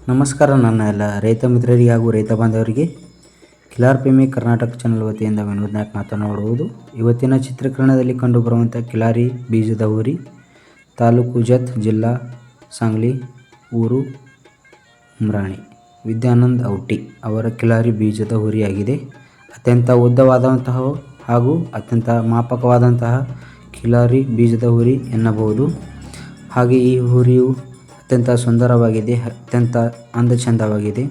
ನಮಸ್ಕಾರ ನನ್ನ ಎಲ್ಲ ರೈತ ಮಿತ್ರರಿಗೆ ಹಾಗೂ ರೈತ ಬಾಂಧವರಿಗೆ ಕಿಲಾರ್ ಪ್ರೇಮಿ ಕರ್ನಾಟಕ ಚಾನಲ್ ವತಿಯಿಂದ ವಿನೋದ್ ನಾಯಕ್ ಮಾತನಾಡುವುದು. ಇವತ್ತಿನ ಚಿತ್ರೀಕರಣದಲ್ಲಿ ಕಂಡುಬರುವಂಥ ಕಿಲಾರಿ ಬೀಜದ ಹುರಿ, ತಾಲೂಕು ಜತ್, ಜಿಲ್ಲಾ ಸಾಂಗ್ಲಿ, ಊರು ಉಮ್ರಾಣಿ. ವಿದ್ಯಾನಂದ್ ಔಟಿ ಅವರ ಕಿಲಾರಿ ಬೀಜದ ಹುರಿಯಾಗಿದೆ. ಅತ್ಯಂತ ಉದ್ದವಾದಂತಹ ಹಾಗೂ ಅತ್ಯಂತ ಮಾಪಕವಾದಂತಹ ಕಿಲಾರಿ ಬೀಜದ ಹುರಿ ಎನ್ನಬಹುದು. ಹಾಗೆ ಈ ಹುರಿಯು ಅತ್ಯಂತ ಸುಂದರವಾಗಿದೆ, ಅತ್ಯಂತ ಅಂದಚಂದವಾಗಿದೆ.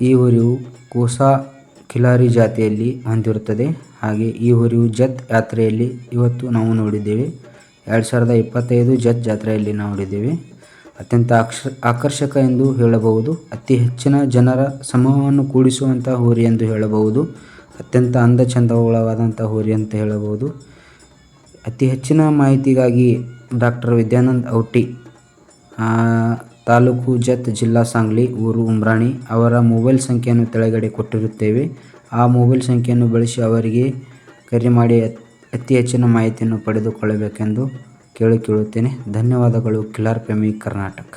ಈ ಹುರಿಯು ಕೋಸಾ ಕಿಲಾರಿ ಜಾತಿಯಲ್ಲಿ ಹೊಂದಿರುತ್ತದೆ. ಹಾಗೆ ಈ ಹುರಿಯು ಜತ್ ಯಾತ್ರೆಯಲ್ಲಿ ಇವತ್ತು ನಾವು ನೋಡಿದ್ದೇವೆ. 2025 ಜತ್ ಜಾತ್ರೆಯಲ್ಲಿ ನೋಡಿದ್ದೇವೆ. ಅತ್ಯಂತ ಆಕರ್ಷಕ ಎಂದು ಹೇಳಬಹುದು. ಅತಿ ಹೆಚ್ಚಿನ ಜನರ ಸಮೂಹವನ್ನು ಕೂಡಿಸುವಂಥ ಹುರಿ ಎಂದು ಹೇಳಬಹುದು. ಅತ್ಯಂತ ಅಂದಚಂದವಾದಂಥ ಹುರಿ ಅಂತ ಹೇಳಬಹುದು. ಅತಿ ಹೆಚ್ಚಿನ ಮಾಹಿತಿಗಾಗಿ ಡಾಕ್ಟರ್ ವಿದ್ಯಾನಂದ್ ಔಟಿ, ತಾಲೂಕು ಜತ್, ಜಿಲ್ಲಾ ಸಾಂಗ್ಲಿ, ಊರು ಉಮ್ರಾಣಿ ಅವರ ಮೊಬೈಲ್ ಸಂಖ್ಯೆಯನ್ನು ಕೆಳಗಡೆ ಕೊಟ್ಟಿರುತ್ತೇವೆ. ಆ ಮೊಬೈಲ್ ಸಂಖ್ಯೆಯನ್ನು ಬಳಸಿ ಅವರಿಗೆ ಕರೆ ಮಾಡಿ ಅತಿ ಹೆಚ್ಚಿನ ಮಾಹಿತಿಯನ್ನು ಪಡೆದುಕೊಳ್ಳಬೇಕೆಂದು ಕೇಳುತ್ತೇನೆ. ಧನ್ಯವಾದಗಳು. ಕಿಲಾರ್ ಪ್ರೇಮಿ ಕರ್ನಾಟಕ.